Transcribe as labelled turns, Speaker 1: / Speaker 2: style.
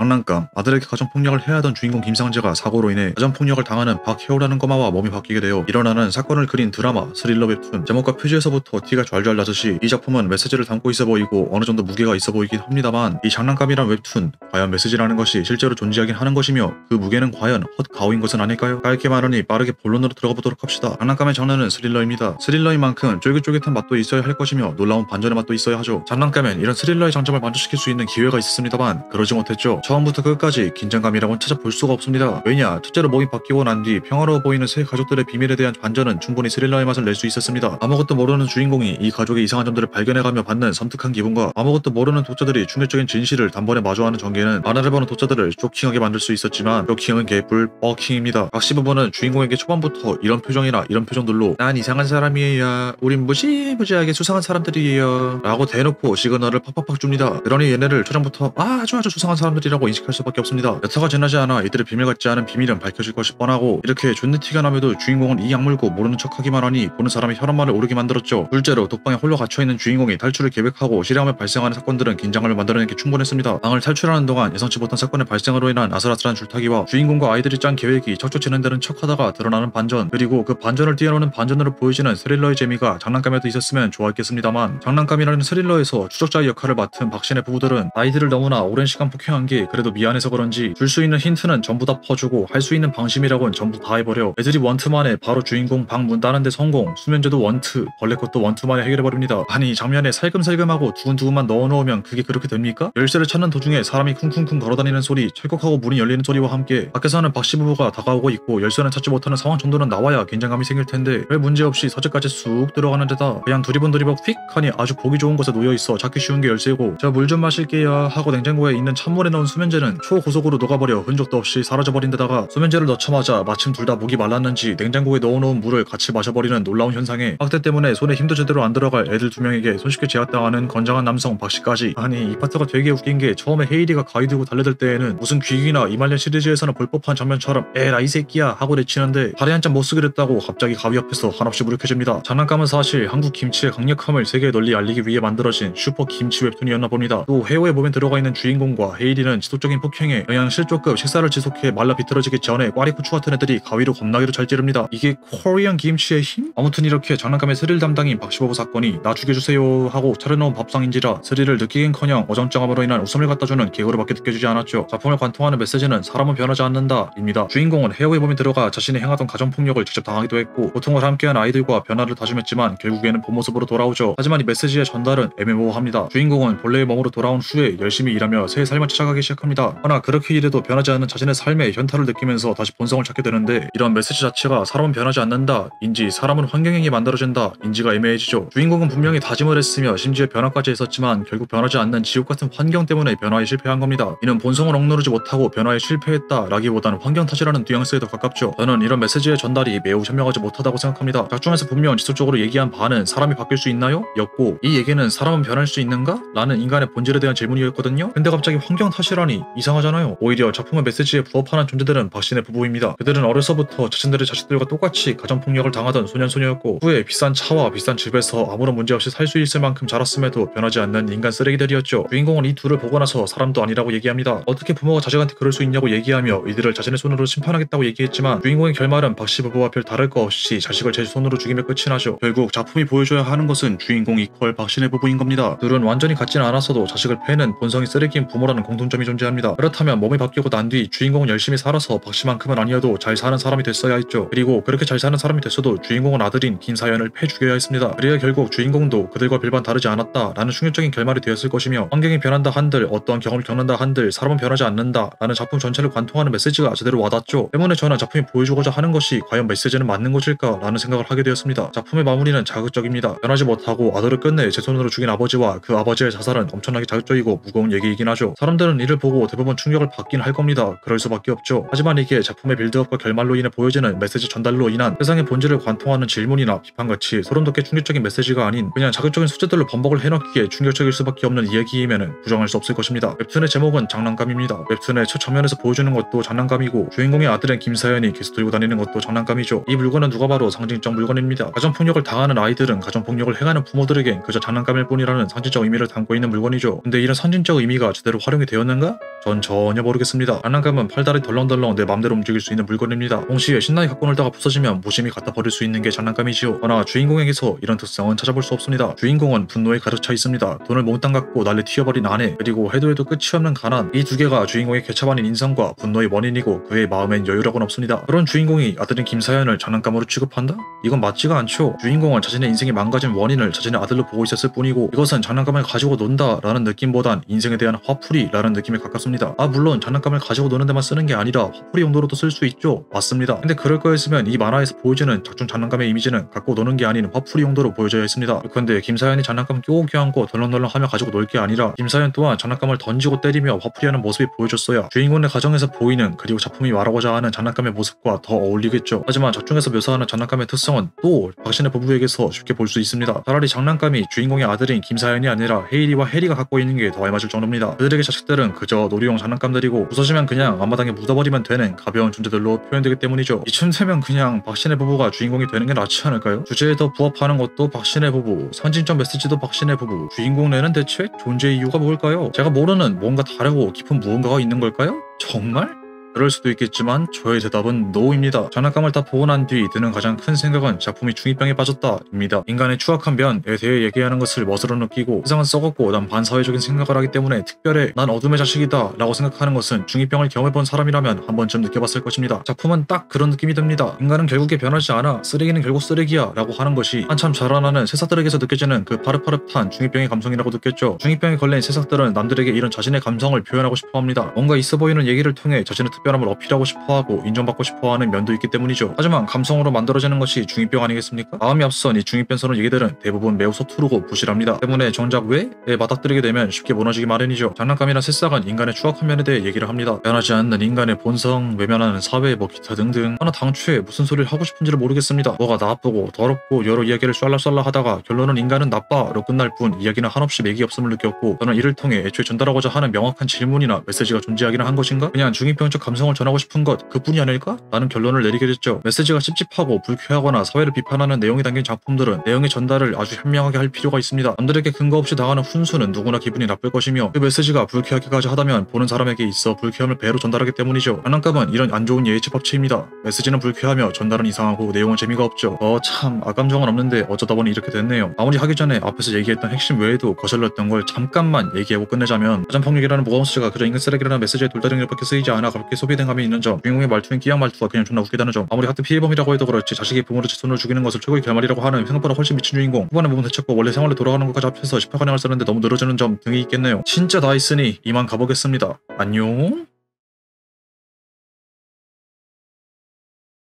Speaker 1: 장난감, 아들에게 가정폭력을 해야 하던 주인공 김상재가 사고로 인해 가정폭력을 당하는 박혜호라는 꼬마와 몸이 바뀌게 되어 일어나는 사건을 그린 드라마, 스릴러 웹툰. 제목과 표지에서부터 티가 좔좔 나듯이 이 작품은 메시지를 담고 있어 보이고 어느 정도 무게가 있어 보이긴 합니다만, 이 장난감이란 웹툰, 과연 메시지라는 것이 실제로 존재하긴 하는 것이며 그 무게는 과연 헛가오인 것은 아닐까요? 짧게 말하니 빠르게 본론으로 들어가 보도록 합시다. 장난감의 장르는 스릴러입니다. 스릴러인 만큼 쫄깃쫄깃한 맛도 있어야 할 것이며 놀라운 반전의 맛도 있어야 하죠. 장난감엔 이런 스릴러의 장점을 만족시킬 수 있는 기회가 있었습니다만 그러지 못했죠. 처음부터 끝까지 긴장감이라고는 찾아볼 수가 없습니다. 왜냐, 첫째로 몸이 바뀌고 난 뒤 평화로워 보이는 세 가족들의 비밀에 대한 반전은 충분히 스릴러의 맛을 낼 수 있었습니다. 아무것도 모르는 주인공이 이 가족의 이상한 점들을 발견해가며 받는 섬뜩한 기분과 아무것도 모르는 독자들이 충격적인 진실을 단번에 마주하는 전개는 만화를 보는 독자들을 쇼킹하게 만들 수 있었지만, 쇼킹은 개뿔 뻐킹입니다. 박씨 부부는 주인공에게 초반부터 이런 표정이나 이런 표정들로 난 이상한 사람이에요, 우린 무지무지하게 수상한 사람들이에요 라고 대놓고 시그널을 팍팍팍 줍니다. 그러니 얘네를 초장부터 아주 수상한 사람들이라고 인식할 수밖에 없습니다. 여타가 지나지 않아 이들의 비밀 같지 않은 비밀은 밝혀질 것이 뻔하고, 이렇게 존내 티가 나며도 주인공은 이 약물고 모르는 척하기만 하니 보는 사람이 혈압만을 오르게 만들었죠. 둘째로 독방에 홀로 갇혀있는 주인공이 탈출을 계획하고 실행하며 발생하는 사건들은 긴장감을 만들어내기 충분했습니다. 방을 탈출하는 동안 예상치 못한 사건의 발생으로 인한 아슬아슬한 줄타기와 주인공과 아이들이 짠 계획이 척척 진행되는 척하다가 드러나는 반전, 그리고 그 반전을 뛰어넘는 반전으로 보여지는 스릴러의 재미가 장난감에도 있었으면 좋았겠습니다만, 장난감이라는 스릴러에서 추적자의 역할을 맡은 박신의 부부들은 아이들을 너무나 오랜 시간 폭행한 게 그래도 미안해서 그런지 줄 수 있는 힌트는 전부 다 퍼주고 할 수 있는 방심이라곤 전부 다 해버려 애들이 원투만에 바로 주인공 방 문 따는데 성공, 수면제도 원투, 벌레꽃도 원투만에 해결해버립니다. 아니, 장면에 살금살금하고 두근두근만 넣어놓으면 그게 그렇게 됩니까? 열쇠를 찾는 도중에 사람이 쿵쿵쿵 걸어다니는 소리, 철컥하고 문이 열리는 소리와 함께 밖에서는 박씨 부부가 다가오고 있고 열쇠는 찾지 못하는 상황 정도는 나와야 긴장감이 생길 텐데 왜 문제없이 서재까지 쑥 들어가는 데다 그냥 두리번두리번 휙 하니 아주 보기 좋은 곳에 놓여있어 찾기 쉬운 게 열쇠고, 저 물 좀 마실게요 하고 냉장고에 있는 찬물에 넣은 수면제는 초고속으로 녹아버려 흔적도 없이 사라져버린 데다가 수면제를 넣자마자 마침 둘 다 목이 말랐는지 냉장고에 넣어놓은 물을 같이 마셔버리는 놀라운 현상에 확대 때문에 손에 힘도 제대로 안 들어갈 애들 2명에게 손쉽게 제압당하는 건장한 남성 박씨까지. 아니, 이 파트가 되게 웃긴 게 처음에 헤이리가 가위 들고 달려들 때에는 무슨 귀기나 이말년 시리즈에서는 볼 법한 장면처럼 에라 이 새끼야 하고 내치는데 다리 한 짝 못쓰게 됐다고 갑자기 가위 옆에서 한없이 무력해집니다. 장난감은 사실 한국 김치의 강력함을 세계에 널리 알리기 위해 만들어진 슈퍼 김치 웹툰이었나 봅니다. 또 해오의 몸에 들어가 있는 주인공과 헤이리는 지속적인 폭행에 영양 실조급 식사를 지속해 말라 비틀어지기 전에 꽈리쿠추 같은 애들이 가위로 겁나게도 잘 찌릅니다. 이게 코리안 김치의 힘? 아무튼 이렇게 장난감의 스릴 담당인 박시버브 사건이 나 죽여주세요 하고 차려놓은 밥상인지라 스릴을 느끼긴커녕 어정쩡함으로 인한 웃음을 갖다주는 개그로밖에 느껴지지 않았죠. 작품을 관통하는 메시지는 사람은 변하지 않는다 입니다. 주인공은 해오의 몸에 들어가 자신이 행하던 가정폭력을 직접 당하기도 했고 고통을 함께한 아이들과 변화를 다짐했지만 결국에는 본 모습으로 돌아오죠. 하지만 이 메시지의 전달은 애매모호합니다. 주인공은 본래의 몸으로 돌아온 후에 열심히 일하며 새 삶을 찾아가기 시작합니다. 허나 그렇게 일해도 변하지 않는 자신의 삶의 현타를 느끼면서 다시 본성을 찾게 되는데, 이런 메시지 자체가 사람은 변하지 않는다 인지 사람은 환경에 만들어진다 인지가 애매해지죠. 주인공은 분명히 다짐을 했으며 심지어 변화까지 했었지만 결국 변하지 않는 지옥같은 환경 때문에 변화에 실패한 겁니다. 이는 본성을 억누르지 못하고 변화에 실패했다 라기보다는 환경 탓이라는 뉘앙스에 더 가깝죠. 저는 이런 메시지의 전달이 매우 현명하지 못하다고 생각합니다. 작중에서 분명 지속적으로 얘기한 바는 사람이 바뀔 수 있나요? 였고, 이 얘기는 사람은 변할 수 있는가? 라는 인간의 본질에 대한 질문이었거든요. 근데 갑자기 환경 탓이라니 이상하잖아요. 오히려 작품의 메시지에 부합하는 존재들은 박신의 부부입니다. 그들은 어려서부터 자신들의 자식들과 똑같이 가정폭력을 당하던 소년소녀였고 후에 비싼 차와 비싼 집에서 아무런 문제없이 살 수 있을 만큼 자랐음에도 변하지 않는 인간 쓰레기들이었죠. 주인공은 이 둘을 보고 나서 사람도 아니라고 얘기합니다. 어떻게 부모가 자식한테 그럴 수 있냐고 얘기하며 이들을 자신의 손으로 심판하겠다고 얘기했지만 주인공의 결말은 박씨 부부와 별 다를 거 없이 자식을 제 손으로 죽이며 끝이 나죠. 결국 작품이 보여줘야 하는 것은 주인공 이퀄 박신의 부부인 겁니다. 둘은 완전히 같지는 않았어도 자식을 패는 본성이 쓰레기인 부모라는 공통점이 존재합니다. 그렇다면 몸이 바뀌고 난 뒤 주인공은 열심히 살아서 박씨만큼은 아니어도 잘 사는 사람이 됐어야 했죠. 그리고 그렇게 잘 사는 사람이 됐어도 주인공은 아들인 김사연을 패 죽여야 했습니다. 그래야 결국 주인공도 그들과 별반 다르지 않았다 라는 충격적인 결말이 되었을 것이며, 환경이 변한다 한들 어떠한 경험을 겪는다 한들 사람은 변하지 않는다 라는 작품 전체를 관통하는 메시지가 제대로 와닿죠. 때문에 저는 작품이 보여주고자 하는 것이 과연 메시지는 맞는 것일까 라는 생각을 하게 되었습니다. 작품의 마무리는 자극적입니다. 변하지 못하고 아들을 끝내 제 손으로 죽인 아버지와 그 아버지의 자살은 엄청나게 자극적이고 무거운 얘기이긴 하죠. 사람들은 이를 보고 대부분 충격을 받긴 할 겁니다. 그럴 수밖에 없죠. 하지만 이게 작품의 빌드업과 결말로 인해 보여지는 메시지 전달로 인한 세상의 본질을 관통하는 질문이나 비판같이 소름돋게 충격적인 메시지가 아닌 그냥 자극적인 소재들로 번복을 해넣기에 충격적일 수밖에 없는 이야기임에는 부정할 수 없을 것입니다. 웹툰의 제목은 장난감입니다. 웹툰의 첫 장면에서 보여주는 것도 장난감이고 주인공의 아들인 김사연이 계속 들고 다니는 것도 장난감이죠. 이 물건은 누가 봐도 상징적 물건입니다. 가정폭력을 당하는 아이들은 가정폭력을 행하는 부모들에겐 그저 장난감일 뿐이라는 상징적 의미를 담고 있는 물건이죠. 근데 이런 상징적 의미가 제대로 활용이 되었는가? 아닙니까? 전 전혀 모르겠습니다. 장난감은 팔다리 덜렁덜렁 내 맘대로 움직일 수 있는 물건입니다. 동시에 신나게 갖고 놀다가 부서지면 무심히 갖다 버릴 수 있는 게 장난감이지요. 그러나 주인공에게서 이런 특성은 찾아볼 수 없습니다. 주인공은 분노에 가득 차 있습니다. 돈을 몽땅 갖고 난리 튀어버린 아내, 그리고 해도 끝이 없는 가난, 이 두 개가 주인공의 개차반인 인성과 분노의 원인이고 그의 마음엔 여유라고는 없습니다. 그런 주인공이 아들인 김사연을 장난감으로 취급한다? 이건 맞지가 않죠. 주인공은 자신의 인생이 망가진 원인을 자신의 아들로 보고 있었을 뿐이고 이것은 장난감을 가지고 논다라는 느낌보단 인생에 대한 화풀이라는 느낌에 가깝습니다. 물론 장난감을 가지고 노는 데만 쓰는 게 아니라 화풀이 용도로도 쓸 수 있죠. 맞습니다. 근데 그럴 거였으면 이 만화에서 보여지는 작중 장난감의 이미지는 갖고 노는 게 아닌 화풀이 용도로 보여져야 했습니다. 그런데 김사연이 장난감 끼고 껴안고 덜렁덜렁하며 가지고 놀 게 아니라 김사연 또한 장난감을 던지고 때리며 화풀이하는 모습이 보여줬어야 주인공의 가정에서 보이는, 그리고 작품이 말하고자 하는 장난감의 모습과 더 어울리겠죠. 하지만 작중에서 묘사하는 장난감의 특성은 또 박신혜 부부에게서 쉽게 볼 수 있습니다. 차라리 장난감이 주인공의 아들인 김사연이 아니라 헤이리와 해리가 갖고 있는 게 더 알맞을 정도입니다. 그들에게 자식들은 그저 놀이용 장난감들이고 부서지면 그냥 앞마당에 묻어버리면 되는 가벼운 존재들로 표현되기 때문이죠. 이쯤 되면 그냥 박신혜 부부가 주인공이 되는 게 낫지 않을까요? 주제에 더 부합하는 것도 박신혜 부부, 선진적 메시지도 박신혜 부부, 주인공네는 대체 존재 이유가 뭘까요? 제가 모르는 뭔가 다르고 깊은 무언가가 있는 걸까요? 정말? 그럴 수도 있겠지만 저의 대답은 NO입니다. 장난감을 다 보고 난 뒤 드는 가장 큰 생각은 작품이 중2병에 빠졌다 입니다. 인간의 추악한 면에 대해 얘기하는 것을 멋으로 느끼고 세상은 썩었고 난 반사회적인 생각을 하기 때문에 특별해, 난 어둠의 자식이다 라고 생각하는 것은 중2병을 경험해본 사람이라면 한 번쯤 느껴봤을 것입니다. 작품은 딱 그런 느낌이 듭니다. 인간은 결국에 변하지 않아, 쓰레기는 결국 쓰레기야 라고 하는 것이 한참 자라나는 새싹들에게서 느껴지는 그 파릇파릇한 중2병의 감성이라고 느꼈죠. 중2병에 걸린 새싹들은 남들에게 이런 자신의 감성을 표현하고 싶어합니다. 뭔가 있어 보이는 얘기를 통해 자신의 특별함을 어필하고 싶어하고 인정받고 싶어하는 면도 있기 때문이죠. 하지만 감성으로 만들어지는 것이 중2병 아니겠습니까? 마음이 앞선 이 중2병스러운 얘기들은 대부분 매우 서투르고 부실합니다. 때문에 정작 왜에 맞닥뜨리게 되면 쉽게 무너지기 마련이죠. 장난감이나 새싹은 인간의 추악한 면에 대해 얘기를 합니다. 변하지 않는 인간의 본성, 외면하는 사회, 기타 등등. 하나 당초에 무슨 소리를 하고 싶은지를 모르겠습니다. 뭐가 나쁘고 더럽고 여러 이야기를 쏠라쏠라 하다가 결론은 인간은 나빠로 끝날 뿐 이야기는 한없이 맥이 없음을 느꼈고, 저는 이를 통해 애초에 전달하고자 하는 명확한 질문이나 메시지가 존재하기는 한 것인가? 그냥 중2병적 감성을 전하고 싶은 것 그뿐이 아닐까? 라는 결론을 내리게 됐죠. 메시지가 찝찝하고 불쾌하거나 사회를 비판하는 내용이 담긴 작품들은 내용의 전달을 아주 현명하게 할 필요가 있습니다. 남들에게 근거 없이 당하는 훈수는 누구나 기분이 나쁠 것이며 그 메시지가 불쾌하기까지 하다면 보는 사람에게 있어 불쾌함을 배로 전달하기 때문이죠. 장난감은 이런 안 좋은 예의집합체입니다. 메시지는 불쾌하며 전달은 이상하고 내용은 재미가 없죠. 참 악감정은 없는데 어쩌다 보니 이렇게 됐네요. 마무리하기 전에 앞에서 얘기했던 핵심 외에도 거슬렸던 걸 잠깐만 얘기하고 끝내자면, 가전폭력이라는 무거운 수지가 그저 인간 쓰레기라는 메시지의 돌다리력밖에 쓰이지 않아 가볍게 소비된 감이 있는 점, 주인공의 말투인 끼양 말투가 그냥 존나 웃기다는 점, 아무리 같은 피해범이라고 해도 그렇지 자식이 부모를 제 손으로 죽이는 것을 최고의 결말이라고 하는 생각보다 훨씬 미친 주인공, 후반에 부분 대책과 원래 생활로 돌아가는 것까지 합쳐서 18관행을 쓰는데 너무 늘어지는 점 등이 있겠네요. 진짜 다 있으니 이만 가보겠습니다. 안녕.